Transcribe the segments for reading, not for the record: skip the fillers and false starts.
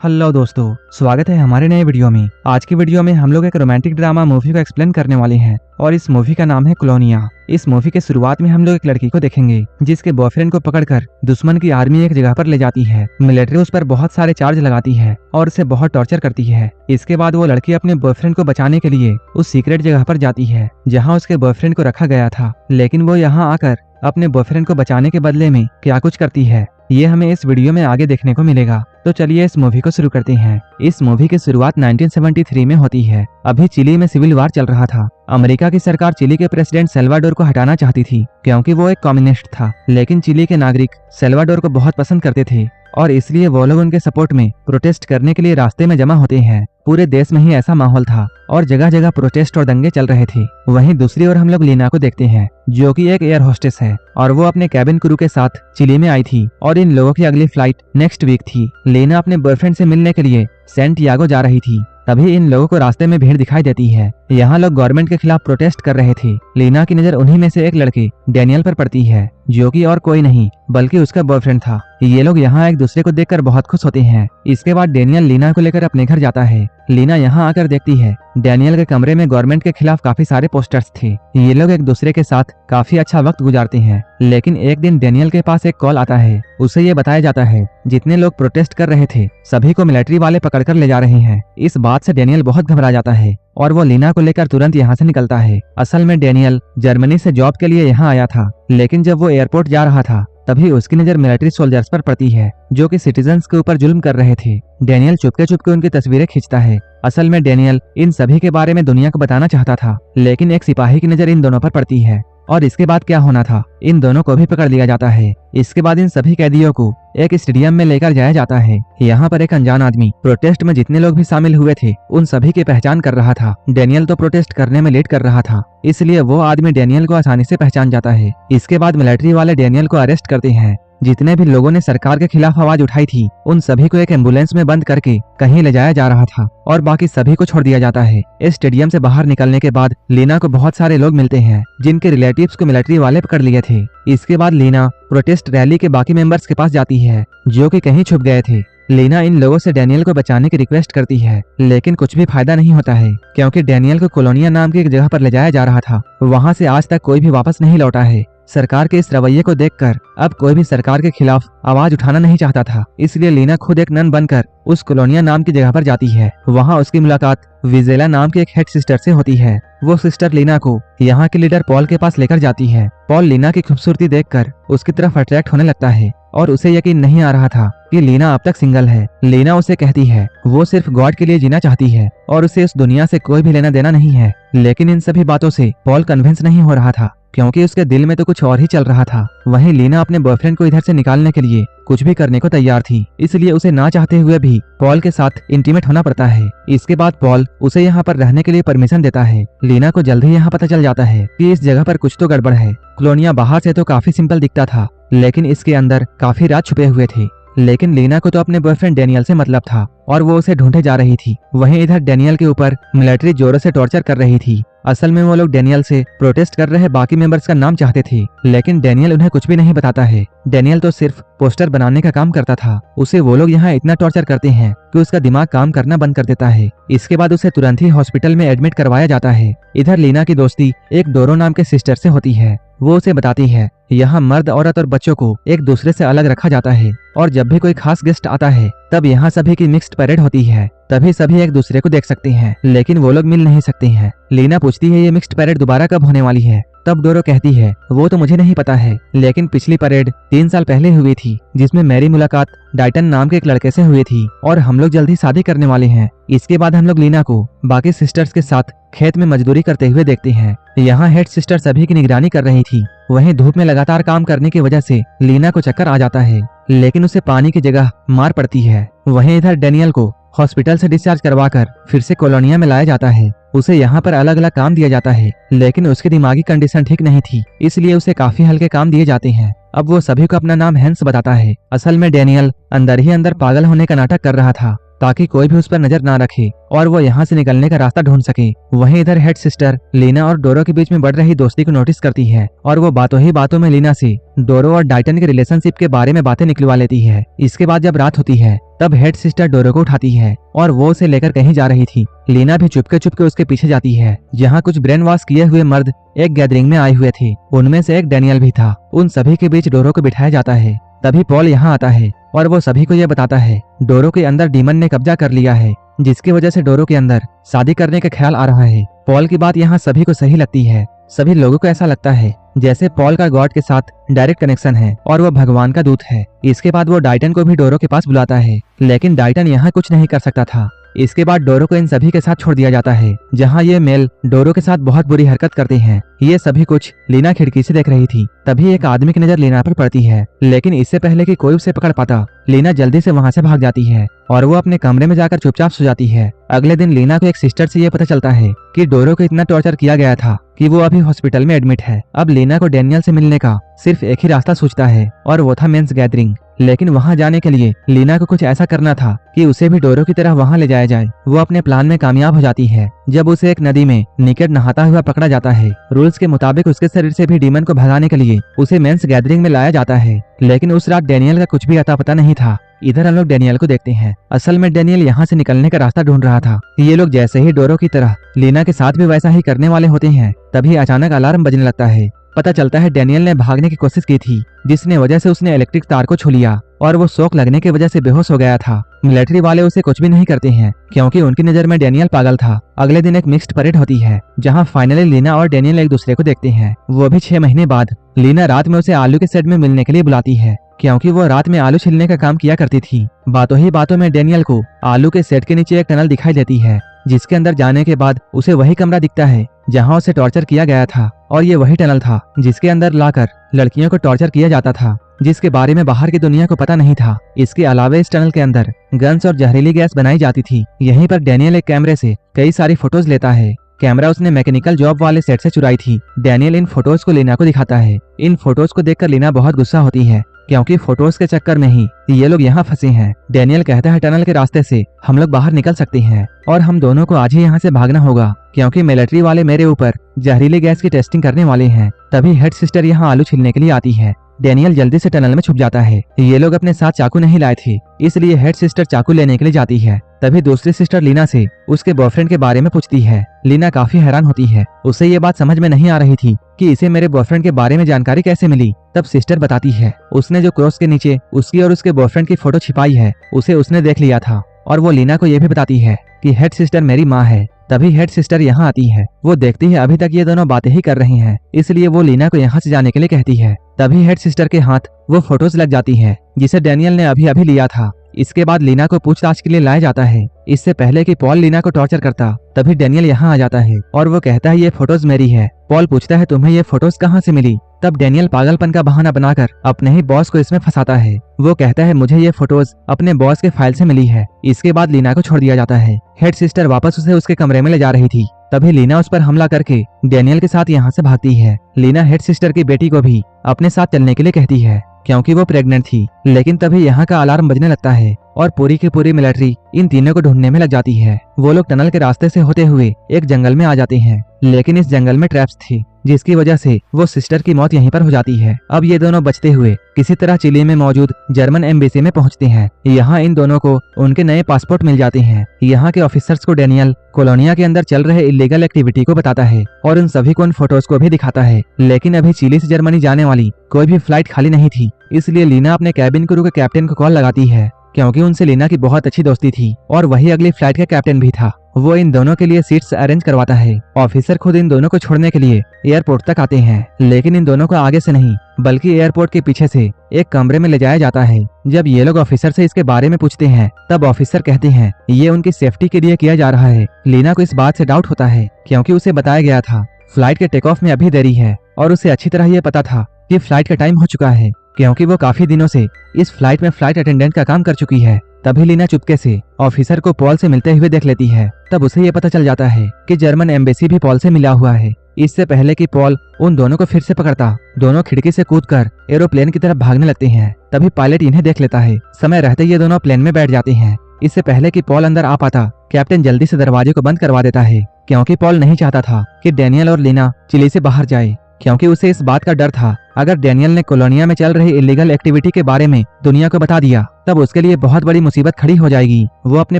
Hello दोस्तों, स्वागत है हमारे नए वीडियो में। आज की वीडियो में हम लोग एक रोमांटिक ड्रामा मूवी को एक्सप्लेन करने वाले हैं और इस मूवी का नाम है कॉलोनिया। इस मूवी के शुरुआत में हम लोग एक लड़की को देखेंगे जिसके बॉयफ्रेंड को पकड़कर दुश्मन की आर्मी एक जगह पर ले जाती है। मिलिट्री उस पर बहुत सारे चार्ज लगाती है और उसे बहुत टॉर्चर करती है। इसके बाद वो लड़की अपने बॉयफ्रेंड को बचाने के लिए उस सीक्रेट जगह पर जाती है जहाँ उसके बॉयफ्रेंड को रखा गया था। लेकिन वो यहाँ आकर अपने बॉयफ्रेंड को बचाने के बदले में क्या कुछ करती है, ये हमें इस वीडियो में आगे देखने को मिलेगा। तो चलिए इस मूवी को शुरू करते हैं। इस मूवी की शुरुआत 1973 में होती है। अभी चिली में सिविल वार चल रहा था। अमेरिका की सरकार चिली के प्रेसिडेंट सेल्वाडोर को हटाना चाहती थी क्योंकि वो एक कम्युनिस्ट था। लेकिन चिली के नागरिक सेल्वाडोर को बहुत पसंद करते थे और इसलिए वो लोग उनके सपोर्ट में प्रोटेस्ट करने के लिए रास्ते में जमा होते हैं। पूरे देश में ही ऐसा माहौल था और जगह जगह प्रोटेस्ट और दंगे चल रहे थे। वहीं दूसरी ओर हम लोग लीना को देखते हैं जो कि एक एयर होस्टेस है और वो अपने कैबिन क्रू के साथ चिली में आई थी और इन लोगों की अगली फ्लाइट नेक्स्ट वीक थी। लीना अपने बॉयफ्रेंड से मिलने के लिए सैंटियागो जा रही थी। तभी इन लोगों को रास्ते में भीड़ दिखाई देती है। यहाँ लोग गवर्नमेंट के खिलाफ प्रोटेस्ट कर रहे थे। लीना की नजर उन्हीं में से एक लड़के डैनियल पर पड़ती है जो कि और कोई नहीं बल्कि उसका बॉयफ्रेंड था। ये लोग यहाँ एक दूसरे को देखकर बहुत खुश होते हैं। इसके बाद डैनियल लीना को लेकर अपने घर जाता है। लीना यहाँ आकर देखती है डैनियल के कमरे में गवर्नमेंट के खिलाफ काफी सारे पोस्टर्स थे। ये लोग एक दूसरे के साथ काफी अच्छा वक्त गुजारते हैं। लेकिन एक दिन डैनियल के पास एक कॉल आता है। उसे ये बताया जाता है जितने लोग प्रोटेस्ट कर रहे थे सभी को मिलिट्री वाले पकड़कर ले जा रहे हैं। इस बात से डैनियल बहुत घबरा जाता है और वो लीना को लेकर तुरंत यहाँ से निकलता है। असल में डैनियल जर्मनी से जॉब के लिए यहाँ आया था, लेकिन जब वो एयरपोर्ट जा रहा था तभी उसकी नजर मिलिट्री सोल्जर्स पर पड़ती है जो कि सिटीजन्स के ऊपर जुल्म कर रहे थे। डैनियल चुपके चुपके उनकी तस्वीरें खींचता है। असल में डैनियल इन सभी के बारे में दुनिया को बताना चाहता था, लेकिन एक सिपाही की नजर इन दोनों पर पड़ती है और इसके बाद क्या होना था, इन दोनों को भी पकड़ लिया जाता है। इसके बाद इन सभी कैदियों को एक स्टेडियम में लेकर जाया जाता है। यहाँ पर एक अनजान आदमी प्रोटेस्ट में जितने लोग भी शामिल हुए थे उन सभी की पहचान कर रहा था। डैनियल तो प्रोटेस्ट करने में लेट कर रहा था, इसलिए वो आदमी डैनियल को आसानी से पहचान जाता है। इसके बाद मिलिट्री वाले डैनियल को अरेस्ट करते हैं। जितने भी लोगों ने सरकार के खिलाफ आवाज उठाई थी उन सभी को एक एम्बुलेंस में बंद करके कहीं ले जाया जा रहा था और बाकी सभी को छोड़ दिया जाता है। इस स्टेडियम से बाहर निकलने के बाद लीना को बहुत सारे लोग मिलते हैं जिनके रिलेटिव्स को मिलिट्री वाले पकड़ लिए थे। इसके बाद लीना प्रोटेस्ट रैली के बाकी मेंबर्स के पास जाती है जो कि कहीं छुप गए थे। लीना इन लोगों से डैनियल को बचाने की रिक्वेस्ट करती है, लेकिन कुछ भी फायदा नहीं होता है क्योंकि डैनियल को कॉलोनिया नाम की एक जगह पर ले जाया जा रहा था। वहाँ से आज तक कोई भी वापस नहीं लौटा है। सरकार के इस रवैये को देखकर अब कोई भी सरकार के खिलाफ आवाज उठाना नहीं चाहता था, इसलिए लीना खुद एक नन बनकर उस कॉलोनिया नाम की जगह पर जाती है। वहाँ उसकी मुलाकात विजेला नाम की एक हेड सिस्टर से होती है। वो सिस्टर लीना को यहाँ के लीडर पॉल के पास लेकर जाती है। पॉल लीना की खूबसूरती देखकर उसकी तरफ अट्रैक्ट होने लगता है और उसे यकीन नहीं आ रहा था कि लीना अब तक सिंगल है। लीना उसे कहती है वो सिर्फ गॉड के लिए जीना चाहती है और उसे इस दुनिया से कोई भी लेना देना नहीं है। लेकिन इन सभी बातों से पॉल कन्विंस नहीं हो रहा था क्योंकि उसके दिल में तो कुछ और ही चल रहा था। वहीं लीना अपने बॉयफ्रेंड को इधर से निकालने के लिए कुछ भी करने को तैयार थी, इसलिए उसे ना चाहते हुए भी पॉल के साथ इंटीमेट होना पड़ता है। इसके बाद पॉल उसे यहाँ पर रहने के लिए परमिशन देता है। लीना को जल्द ही यहाँ पता चल जाता है कि इस जगह पर कुछ तो गड़बड़ है। कॉलोनिया बाहर से तो काफी सिंपल दिखता था, लेकिन इसके अंदर काफी राज छुपे हुए थे। लेकिन लीना को तो अपने बॉयफ्रेंड डैनियल से मतलब था और वो उसे ढूंढे जा रही थी। वहीं इधर डैनियल के ऊपर मिलिट्री जोरों से टॉर्चर कर रही थी। असल में वो लोग डैनियल से प्रोटेस्ट कर रहे बाकी मेंबर्स का नाम चाहते थे, लेकिन डैनियल उन्हें कुछ भी नहीं बताता है। डैनियल तो सिर्फ पोस्टर बनाने का काम करता था। उसे वो लोग यहाँ इतना टॉर्चर करते हैं कि उसका दिमाग काम करना बंद कर देता है। इसके बाद उसे तुरंत ही हॉस्पिटल में एडमिट करवाया जाता है। इधर लीना की दोस्ती एक डोरो नाम के सिस्टर से होती है। वो उसे बताती है यहाँ मर्द, औरत और बच्चों को एक दूसरे से अलग रखा जाता है और जब भी कोई खास गेस्ट आता है तब यहाँ सभी की मिक्स्ड परेड होती है, तभी सभी एक दूसरे को देख सकते हैं, लेकिन वो लोग मिल नहीं सकते हैं। लीना पूछती है ये मिक्स्ड परेड दोबारा कब होने वाली है, तब डोरो कहती है वो तो मुझे नहीं पता है, लेकिन पिछली परेड 3 साल पहले हुई थी जिसमें मेरी मुलाकात डाइटन नाम के एक लड़के से हुई थी और हम लोग जल्द ही शादी करने वाले हैं। इसके बाद हम लोग लीना को बाकी सिस्टर्स के साथ खेत में मजदूरी करते हुए देखते हैं। यहाँ हेड सिस्टर सभी की निगरानी कर रही थी। वहीं धूप में लगातार काम करने की वजह से लीना को चक्कर आ जाता है, लेकिन उसे पानी की जगह मार पड़ती है। वहीं इधर डैनियल को हॉस्पिटल से डिस्चार्ज करवाकर फिर से कॉलोनिया में लाया जाता है। उसे यहाँ पर अलग अलग काम दिया जाता है, लेकिन उसकी दिमागी कंडीशन ठीक नहीं थी, इसलिए उसे काफी हल्के काम दिए जाते हैं। अब वो सभी को अपना नाम हैंस बताता है। असल में डैनियल अंदर ही अंदर पागल होने का नाटक कर रहा था ताकि कोई भी उस पर नजर ना रखे और वो यहाँ से निकलने का रास्ता ढूंढ सके। वहीं इधर हेड सिस्टर लीना और डोरो के बीच में बढ़ रही दोस्ती को नोटिस करती है और वो बातों ही बातों में लीना से डोरो और डाइटन के रिलेशनशिप के बारे में बातें निकलवा लेती है। इसके बाद जब रात होती है तब हेड सिस्टर डोरो को उठाती है और वो उसे लेकर कहीं जा रही थी। लीना भी चुपके चुपके उसके पीछे जाती है। जहाँ कुछ ब्रेन वॉश किए हुए मर्द एक गैदरिंग में आए हुए थे, उनमें से एक डैनियल भी था। उन सभी के बीच डोरो को बिठाया जाता है। तभी पॉल यहाँ आता है और वो सभी को ये बताता है डोरो के अंदर डीमन ने कब्जा कर लिया है, जिसकी वजह से डोरो के अंदर शादी करने का ख्याल आ रहा है। पॉल की बात यहाँ सभी को सही लगती है। सभी लोगों को ऐसा लगता है जैसे पॉल का गॉड के साथ डायरेक्ट कनेक्शन है और वो भगवान का दूत है। इसके बाद वो डाइटन को भी डोरो के पास बुलाता है, लेकिन डाइटन यहाँ कुछ नहीं कर सकता था। इसके बाद डोरो को इन सभी के साथ छोड़ दिया जाता है, जहाँ ये मेल डोरो के साथ बहुत बुरी हरकत करते हैं। ये सभी कुछ लीना खिड़की से देख रही थी। तभी एक आदमी की नजर लीना पर पड़ती है, लेकिन इससे पहले कि कोई उसे पकड़ पाता लीना जल्दी से वहाँ से भाग जाती है और वो अपने कमरे में जाकर चुपचाप सो जाती है। अगले दिन लीना को एक सिस्टर से ये पता चलता है कि डोरो को इतना टॉर्चर किया गया था कि वो अभी हॉस्पिटल में एडमिट है। अब लीना को डैनियल से मिलने का सिर्फ एक ही रास्ता सूझता है और वो था मेंस गैदरिंग। लेकिन वहां जाने के लिए लीना को कुछ ऐसा करना था कि उसे भी डोरो की तरह वहां ले जाया जाए। वो अपने प्लान में कामयाब हो जाती है जब उसे एक नदी में निकट नहाता हुआ पकड़ा जाता है। रूल्स के मुताबिक उसके शरीर से भी डीमन को भगाने के लिए उसे मेंस गैदरिंग में लाया जाता है, लेकिन उस रात डैनियल का कुछ भी अता पता नहीं था। इधर हम लोग डैनियल को देखते हैं। असल में डैनियल यहाँ से निकलने का रास्ता ढूंढ रहा था। ये लोग जैसे ही डोरो की तरह लीना के साथ भी वैसा ही करने वाले होते हैं, तभी अचानक अलार्म बजने लगता है। पता चलता है डैनियल ने भागने की कोशिश की थी, जिसने वजह से उसने इलेक्ट्रिक तार को छू लिया और वो शॉक लगने की वजह से बेहोश हो गया था। मिलिट्री वाले उसे कुछ भी नहीं करते हैं क्योंकि उनकी नजर में डैनियल पागल था। अगले दिन एक मिक्स्ड परेड होती है जहां फाइनली लीना और डैनियल एक दूसरे को देखते हैं, वो भी 6 महीने बाद। लीना रात में उसे आलू के सेट में मिलने के लिए बुलाती है क्योंकि वो रात में आलू छिलने का काम किया करती थी। बातों ही बातों में डैनियल को आलू के सेट के नीचे एक टनल दिखाई देती है, जिसके अंदर जाने के बाद उसे वही कमरा दिखता है जहां उसे टॉर्चर किया गया था और ये वही टनल था जिसके अंदर लाकर लड़कियों को टॉर्चर किया जाता था, जिसके बारे में बाहर की दुनिया को पता नहीं था। इसके अलावा इस टनल के अंदर गन्स और जहरीली गैस बनाई जाती थी। यहीं पर डैनियल एक कैमरे से कई सारी फोटोज लेता है। कैमरा उसने मैकेनिकल जॉब वाले सेट से चुराई थी। डैनियल इन फोटोज को लीना को दिखाता है। इन फोटोज को देखकर लीना बहुत गुस्सा होती है क्योंकि फोटोज के चक्कर में ही ये लोग यहाँ फंसे हैं। डैनियल कहता है टनल के रास्ते से हम लोग बाहर निकल सकते हैं और हम दोनों को आज ही यहाँ से भागना होगा क्योंकि मिलिट्री वाले मेरे ऊपर जहरीली गैस की टेस्टिंग करने वाले हैं। तभी हेड सिस्टर यहाँ आलू छिलने के लिए आती है। डैनियल जल्दी से टनल में छुप जाता है। ये लोग अपने साथ चाकू नहीं लाए थे, इसलिए हेड सिस्टर चाकू लेने के लिए जाती है। तभी दूसरी सिस्टर लीना से उसके बॉयफ्रेंड के बारे में पूछती है। लीना काफी हैरान होती है, उसे ये बात समझ में नहीं आ रही थी कि इसे मेरे बॉयफ्रेंड के बारे में जानकारी कैसे मिली। तब सिस्टर बताती है उसने जो क्रॉस के नीचे उसकी और उसके बॉयफ्रेंड की फोटो छिपाई है उसे उसने देख लिया था और वो लीना को ये भी बताती है कि हेड सिस्टर मेरी माँ है। तभी हेड सिस्टर यहाँ आती है। वो देखती है अभी तक ये दोनों बातें ही कर रही हैं, इसलिए वो लीना को यहाँ से जाने के लिए कहती है। तभी हेड सिस्टर के हाथ वो फोटोज लग जाती है जिसे डैनियल ने अभी अभी लिया था। इसके बाद लीना को पूछताछ के लिए लाया जाता है। इससे पहले कि पॉल लीना को टॉर्चर करता तभी डैनियल यहाँ आ जाता है और वो कहता है ये फोटोज मेरी है। पॉल पूछता है तुम्हें ये फोटोज कहाँ से मिली। तब डैनियल पागलपन का बहाना बनाकर अपने ही बॉस को इसमें फंसाता है। वो कहता है मुझे ये फोटोज अपने बॉस के फाइल से मिली है। इसके बाद लीना को छोड़ दिया जाता है। हेड सिस्टर वापस उसे उसके कमरे में ले जा रही थी। तभी लीना उस पर हमला करके डैनियल के साथ यहाँ से भागती है। लीना हेड सिस्टर की बेटी को भी अपने साथ चलने के लिए कहती है क्योंकि वो प्रेग्नेंट थी। लेकिन तभी यहाँ का अलार्म बजने लगता है और पूरी की पूरी मिलिट्री इन तीनों को ढूंढने में लग जाती है। वो लोग टनल के रास्ते से होते हुए एक जंगल में आ जाते हैं, लेकिन इस जंगल में ट्रैप्स थी जिसकी वजह से वो सिस्टर की मौत यहीं पर हो जाती है। अब ये दोनों बचते हुए किसी तरह चिली में मौजूद जर्मन एम्बेसी में पहुंचते हैं। यहाँ इन दोनों को उनके नए पासपोर्ट मिल जाते हैं। यहाँ के ऑफिसर्स को डैनियल कोलोनिया के अंदर चल रहे इलीगल एक्टिविटी को बताता है और उन सभी को उन फोटोज को भी दिखाता है। लेकिन अभी चिली से जर्मनी जाने वाली कोई भी फ्लाइट खाली नहीं थी, इसलिए लीना अपने कैबिन क्रू के कैप्टन को कॉल लगाती है क्योंकि उनसे लीना की बहुत अच्छी दोस्ती थी और वही अगली फ्लाइट का कैप्टन भी था। वो इन दोनों के लिए सीट्स अरेंज करवाता है। ऑफिसर खुद इन दोनों को छोड़ने के लिए एयरपोर्ट तक आते हैं, लेकिन इन दोनों को आगे से नहीं बल्कि एयरपोर्ट के पीछे से एक कमरे में ले जाया जाता है। जब ये लोग ऑफिसर से इसके बारे में पूछते हैं तब ऑफिसर कहते हैं ये उनकी सेफ्टी के लिए किया जा रहा है। लीना को इस बात से डाउट होता है क्योंकि उसे बताया गया था फ्लाइट के टेक ऑफ में अभी देरी है और उसे अच्छी तरह ये पता था कि फ्लाइट का टाइम हो चुका है क्योंकि वो काफी दिनों से इस फ्लाइट में फ्लाइट अटेंडेंट का काम कर चुकी है। तभी लीना चुपके से ऑफिसर को पॉल से मिलते हुए देख लेती है। तब उसे ये पता चल जाता है कि जर्मन एम्बेसी भी पॉल से मिला हुआ है। इससे पहले कि पॉल उन दोनों को फिर से पकड़ता, दोनों खिड़की से कूदकर एरोप्लेन की तरफ भागने लगते हैं। तभी पायलट इन्हें देख लेता है। समय रहते ये दोनों प्लेन में बैठ जाते हैं। इससे पहले कि पॉल अंदर आ पाता, कैप्टन जल्दी से दरवाजे को बंद करवा देता है, क्योंकि पॉल नहीं चाहता था कि डैनियल और लीना चिली से बाहर जाए, क्योंकि उसे इस बात का डर था अगर डैनियल ने कॉलोनिया में चल रही इलीगल एक्टिविटी के बारे में दुनिया को बता दिया तब उसके लिए बहुत बड़ी मुसीबत खड़ी हो जाएगी। वो अपने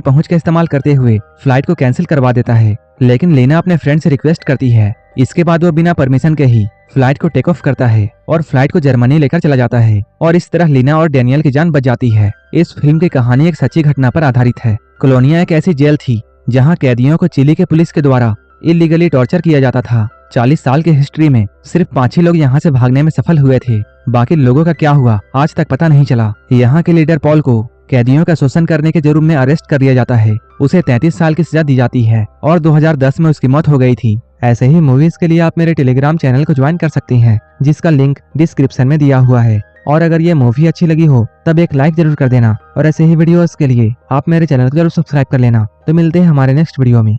पहुंच का इस्तेमाल करते हुए फ्लाइट को कैंसिल करवा देता है, लेकिन लीना अपने फ्रेंड से रिक्वेस्ट करती है। इसके बाद वो बिना परमिशन के ही फ्लाइट को टेक ऑफ करता है और फ्लाइट को जर्मनी लेकर चला जाता है और इस तरह लीना और डैनियल की जान बच जाती है। इस फिल्म की कहानी एक सच्ची घटना पर आधारित है। कॉलोनिया एक ऐसी जेल थी जहाँ कैदियों को चिली के पुलिस के द्वारा इलीगली टॉर्चर किया जाता था। 40 साल की हिस्ट्री में सिर्फ 5 ही लोग यहाँ से भागने में सफल हुए थे। बाकी लोगों का क्या हुआ आज तक पता नहीं चला। यहाँ के लीडर पॉल को कैदियों का शोषण करने के जुर्म में अरेस्ट कर लिया जाता है। उसे 33 साल की सजा दी जाती है और 2010 में उसकी मौत हो गई थी। ऐसे ही मूवीज के लिए आप मेरे टेलीग्राम चैनल को ज्वाइन कर सकती हैं, जिसका लिंक डिस्क्रिप्शन में दिया हुआ है। और अगर ये मूवी अच्छी लगी हो तब एक लाइक जरूर कर देना और ऐसे ही वीडियोस के लिए आप मेरे चैनल को जरूर सब्सक्राइब कर लेना। तो मिलते हैं हमारे नेक्स्ट वीडियो में।